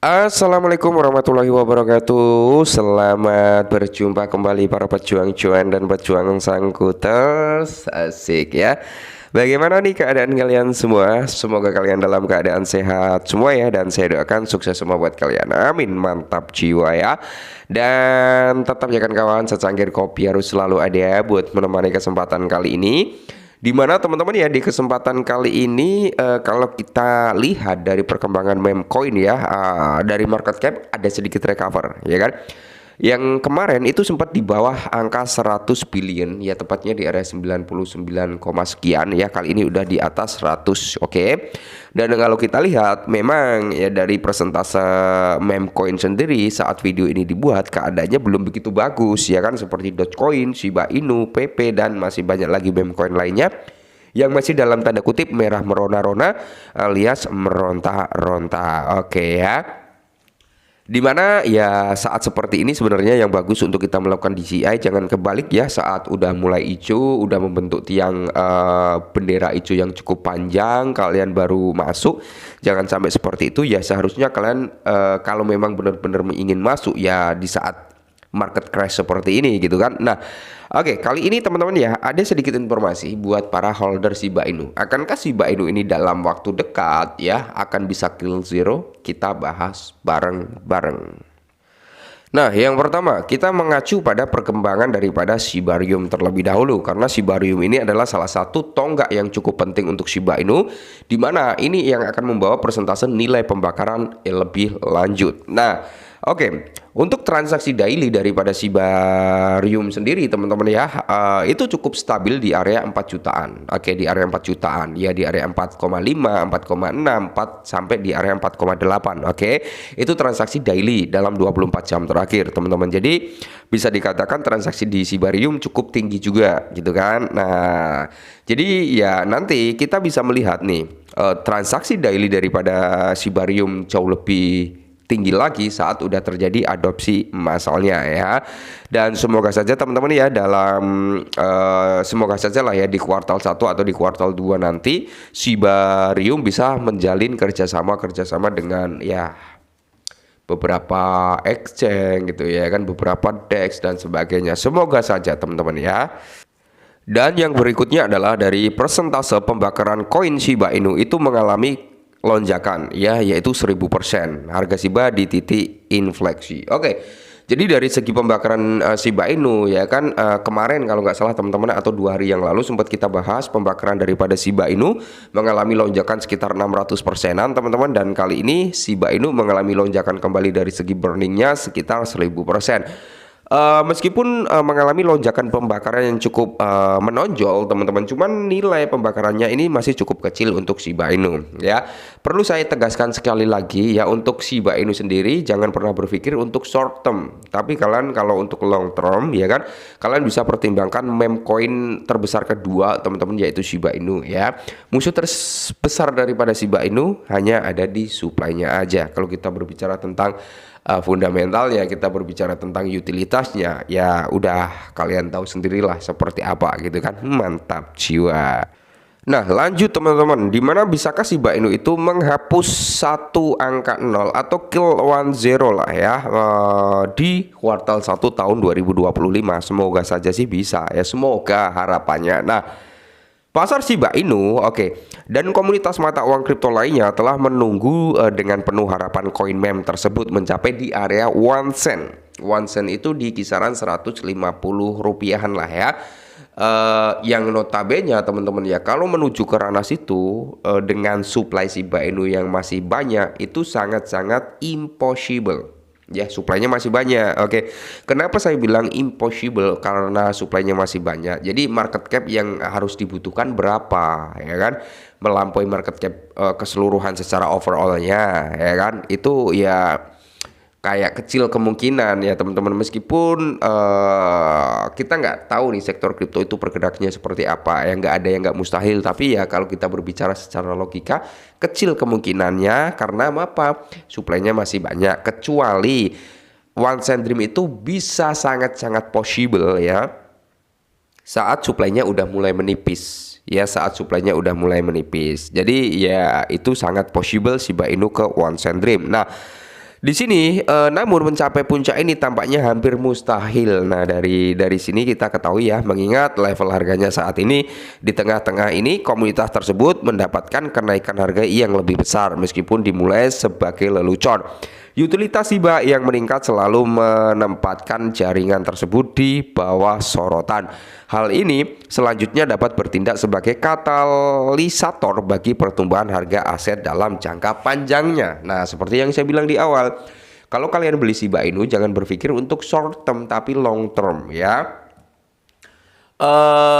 Assalamualaikum warahmatullahi wabarakatuh. Selamat berjumpa kembali para pejuang cuan dan pejuang sangkuters. Asik ya. Bagaimana nih keadaan kalian semua? Semoga kalian dalam keadaan sehat semua ya. Dan saya doakan sukses semua buat kalian. Amin, mantap jiwa ya. Dan tetap jangan kawan, secangkir kopi harus selalu ada buat menemani kesempatan kali ini. Dimana teman-teman ya, di kesempatan kali ini kalau kita lihat dari perkembangan meme coin ya, dari market cap ada sedikit recover ya kan. Yang kemarin itu sempat di bawah angka 100 billion ya, tepatnya di area 99, sekian ya. Kali ini udah di atas 100, oke. Dan kalau kita lihat memang ya dari persentase meme coin sendiri saat video ini dibuat keadaannya belum begitu bagus ya kan, seperti Dogecoin, Shiba Inu, PP dan masih banyak lagi meme coin lainnya yang masih dalam tanda kutip merah merona-rona alias meronta-ronta, oke ya. Dimana ya saat seperti ini sebenarnya yang bagus untuk kita melakukan DCI, jangan kebalik ya. Saat udah mulai hijau, udah membentuk tiang bendera hijau yang cukup panjang, kalian baru masuk, jangan sampai seperti itu ya. Seharusnya kalian kalau memang benar-benar ingin masuk ya di saat market crash seperti ini gitu kan. Nah, oke, kali ini teman-teman ya ada sedikit informasi buat para holder Shiba Inu. Akankah Shiba Inu ini dalam waktu dekat ya akan bisa kill zero? Kita bahas bareng-bareng. Nah, yang pertama kita mengacu pada perkembangan daripada Shibarium terlebih dahulu, karena Shibarium ini adalah salah satu tonggak yang cukup penting untuk Shiba Inu, di mana ini yang akan membawa persentase nilai pembakaran yang lebih lanjut. Nah, oke, untuk transaksi daily daripada Shibarium sendiri teman-teman ya, itu cukup stabil di area 4 jutaan. Oke, di area 4 jutaan ya, di area 4,5, 4,6, 4 sampai di area 4,8. Oke, itu transaksi daily dalam 24 jam terakhir teman-teman. Jadi bisa dikatakan transaksi di Shibarium cukup tinggi juga gitu kan. Nah, jadi ya nanti kita bisa melihat nih transaksi daily daripada Shibarium jauh lebih tinggi lagi saat udah terjadi adopsi massalnya ya. Dan semoga saja teman-teman ya dalam semoga saja lah ya di kuartal 1 atau di kuartal 2 nanti Shibarium bisa menjalin kerjasama dengan ya beberapa exchange gitu ya kan, beberapa DEX dan sebagainya. Semoga saja teman-teman ya. Dan yang berikutnya adalah dari persentase pembakaran koin Shiba Inu itu mengalami lonjakan ya, yaitu 1000%. Harga Shiba di titik infleksi. Oke, jadi dari segi pembakaran Shiba Inu ya kan, kemarin kalau nggak salah teman-teman atau 2 hari yang lalu sempat kita bahas pembakaran daripada Shiba Inu mengalami lonjakan sekitar 600%-an teman-teman, dan kali ini Shiba Inu mengalami lonjakan kembali dari segi burningnya sekitar 1000%. Meskipun mengalami lonjakan pembakaran yang cukup menonjol teman-teman, cuman nilai pembakarannya ini masih cukup kecil untuk Shiba Inu ya. Perlu saya tegaskan sekali lagi ya, untuk Shiba Inu sendiri jangan pernah berpikir untuk short term, tapi kalian kalau untuk long term ya kan, kalian bisa pertimbangkan meme coin terbesar kedua teman-teman, yaitu Shiba Inu ya. Musuh terbesar daripada Shiba Inu hanya ada di supply-nya aja. Kalau kita berbicara tentang fundamentalnya, kita berbicara tentang utilitasnya ya udah kalian tahu sendirilah seperti apa gitu kan. Mantap jiwa. Nah, lanjut teman-teman, dimana bisakah Shiba Inu itu menghapus satu angka 0 atau kill 10 lah ya di kuartal 1 tahun 2025. Semoga saja sih bisa ya, semoga harapannya. Nah, pasar Shiba Inu oke, dan komunitas mata uang kripto lainnya telah menunggu dengan penuh harapan koin meme tersebut mencapai di area 1 sen. 1 sen itu di kisaran 150 rupiahan lah ya. Yang notabene teman-teman ya, kalau menuju ke ranah situ dengan supply Shiba Inu yang masih banyak itu sangat-sangat impossible. Ya, supply-nya masih banyak. Oke. Kenapa saya bilang impossible? Karena supply-nya masih banyak. Jadi market cap yang harus dibutuhkan berapa, ya kan? Melampaui market cap keseluruhan secara overall-nya, ya kan? Itu ya kayak kecil kemungkinan ya teman-teman, meskipun kita nggak tahu nih sektor kripto itu pergerakannya seperti apa ya, nggak ada yang nggak mustahil, tapi ya kalau kita berbicara secara logika kecil kemungkinannya karena apa, suplainya masih banyak. Kecuali one cent dream itu bisa sangat-sangat possible ya saat suplainya udah mulai menipis ya, saat suplainya udah mulai menipis. Jadi ya itu sangat possible Shiba Inu ke one cent dream. Nah, Di sini namun mencapai puncak ini tampaknya hampir mustahil. Nah, dari sini kita ketahui ya, mengingat level harganya saat ini di tengah-tengah ini, komunitas tersebut mendapatkan kenaikan harga yang lebih besar meskipun dimulai sebagai lelucon. Utilitas Shiba yang meningkat selalu menempatkan jaringan tersebut di bawah sorotan. Hal ini selanjutnya dapat bertindak sebagai katalisator bagi pertumbuhan harga aset dalam jangka panjangnya. Nah, seperti yang saya bilang di awal, kalau kalian beli Shiba Inu jangan berpikir untuk short term tapi long term ya.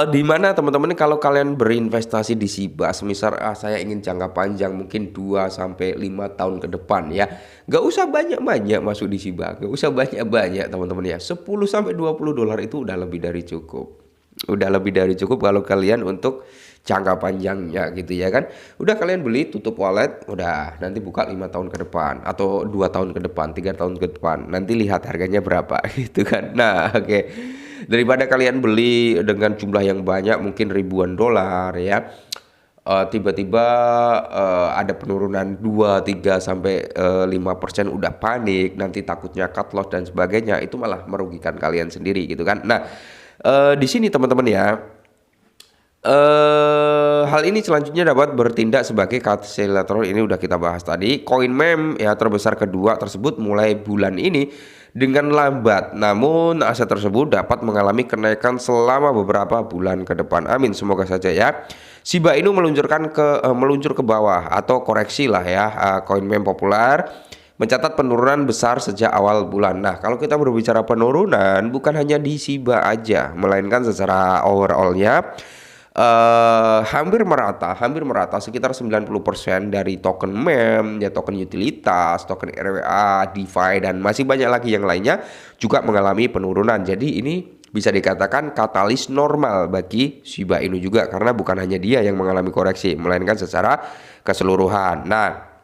Di mana teman-teman kalau kalian berinvestasi di Shiba, semisal saya ingin jangka panjang mungkin 2 sampai 5 tahun ke depan ya. Gak usah banyak-banyak masuk di Shiba, gak usah banyak-banyak teman-teman ya. 10 sampai 20 dolar itu udah lebih dari cukup. Udah lebih dari cukup kalau kalian untuk jangka panjangnya gitu ya kan. Udah kalian beli, tutup wallet, udah nanti buka 5 tahun ke depan atau 2 tahun ke depan, 3 tahun ke depan. Nanti lihat harganya berapa gitu kan. Nah, oke. Daripada kalian beli dengan jumlah yang banyak mungkin ribuan dolar ya, tiba-tiba ada penurunan 2, 3 sampai 5% udah panik, nanti takutnya cut loss dan sebagainya, itu malah merugikan kalian sendiri gitu kan. Nah, di sini teman-teman ya, hal ini selanjutnya dapat bertindak sebagai katalisator. Ini udah kita bahas tadi. Koin meme ya terbesar kedua tersebut mulai bulan ini dengan lambat, namun aset tersebut dapat mengalami kenaikan selama beberapa bulan ke depan. Amin, semoga saja ya. Shiba Inu meluncur ke bawah atau koreksi lah ya. Koin meme populer mencatat penurunan besar sejak awal bulan. Nah, kalau kita berbicara penurunan bukan hanya di Shiba aja, melainkan secara overallnya hampir merata sekitar 90% dari token meme ya, token utilitas, token RWA, DeFi dan masih banyak lagi yang lainnya juga mengalami penurunan. Jadi ini bisa dikatakan katalis normal bagi Shiba Inu juga, karena bukan hanya dia yang mengalami koreksi melainkan secara keseluruhan. Nah,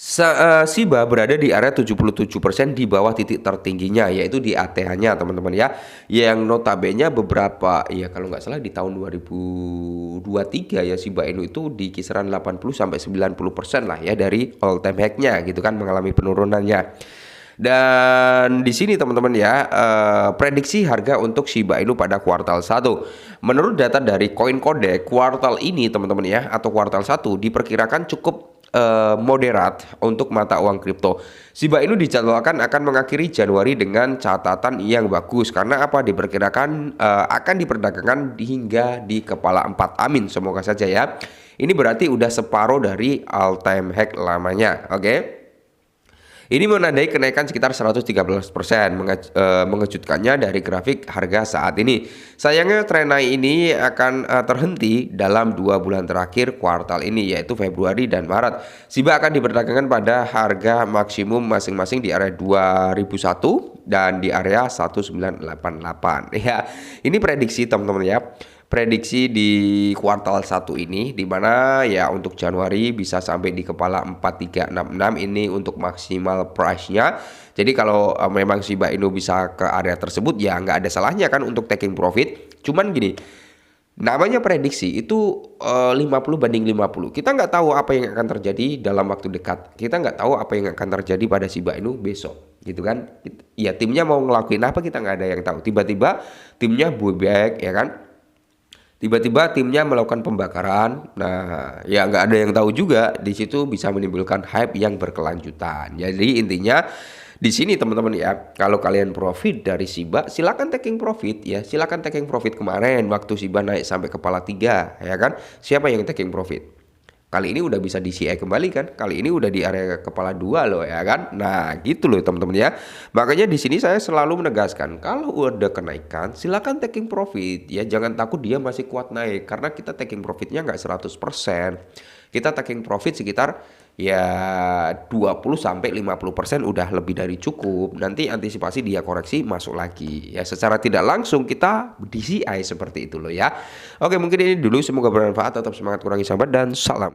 Shiba berada di area 77% di bawah titik tertingginya, yaitu di ATH-nya teman-teman ya, yang notabene beberapa ya kalau nggak salah di tahun 2023 ya, Shiba Inu itu di kisaran 80-90% lah ya dari all time high-nya gitu kan, mengalami penurunannya. Dan di sini teman-teman ya, prediksi harga untuk Shiba Inu pada kuartal 1. Menurut data dari CoinCode, kuartal ini teman-teman ya, atau kuartal 1 diperkirakan cukup moderat untuk mata uang kripto. Shiba Inu dijadwalkan akan mengakhiri Januari dengan catatan yang bagus, karena apa, diperkirakan akan diperdagangkan hingga di kepala 4. Amin, semoga saja ya. Ini berarti udah separuh dari all time high lamanya. Oke. Ini menandai kenaikan sekitar 113%, mengejutkannya dari grafik harga saat ini. Sayangnya tren naik ini akan terhenti dalam 2 bulan terakhir kuartal ini, yaitu Februari dan Maret. Shiba akan diperdagangkan pada harga maksimum masing-masing di area 2001 dan di area 1988. Ya, ini prediksi teman-teman ya. Prediksi di kuartal 1 ini, dimana ya untuk Januari bisa sampai di kepala 4366 ini untuk maksimal price-nya. Jadi kalau memang Shiba Inu bisa ke area tersebut ya nggak ada salahnya kan untuk taking profit. Cuman gini, namanya prediksi itu 50/50. Kita nggak tahu apa yang akan terjadi dalam waktu dekat. Kita nggak tahu apa yang akan terjadi pada Shiba Inu besok, gitu kan? Ya timnya mau ngelakuin apa kita nggak ada yang tahu. Tiba-tiba timnya buyback ya kan? Tiba-tiba timnya melakukan pembakaran. Nah, ya nggak ada yang tahu juga. Di situ bisa menimbulkan hype yang berkelanjutan. Jadi intinya di sini teman-teman ya, kalau kalian profit dari Shiba, silakan taking profit ya. Silakan taking profit kemarin waktu Shiba naik sampai kepala 3 ya kan. Siapa yang taking profit? Kali ini udah bisa DCI kembali kan. Kali ini udah di area kepala 2 loh ya kan. Nah, gitu loh teman-teman ya. Makanya di sini saya selalu menegaskan, kalau udah kenaikan silakan taking profit ya. Jangan takut dia masih kuat naik, karena kita taking profitnya nggak 100%. Kita taking profit sekitar ya 20-50% udah lebih dari cukup. Nanti antisipasi dia koreksi masuk lagi ya, secara tidak langsung kita DCI seperti itu loh ya. Oke, mungkin ini dulu, semoga bermanfaat. Tetap semangat, kurangi sabar dan salam.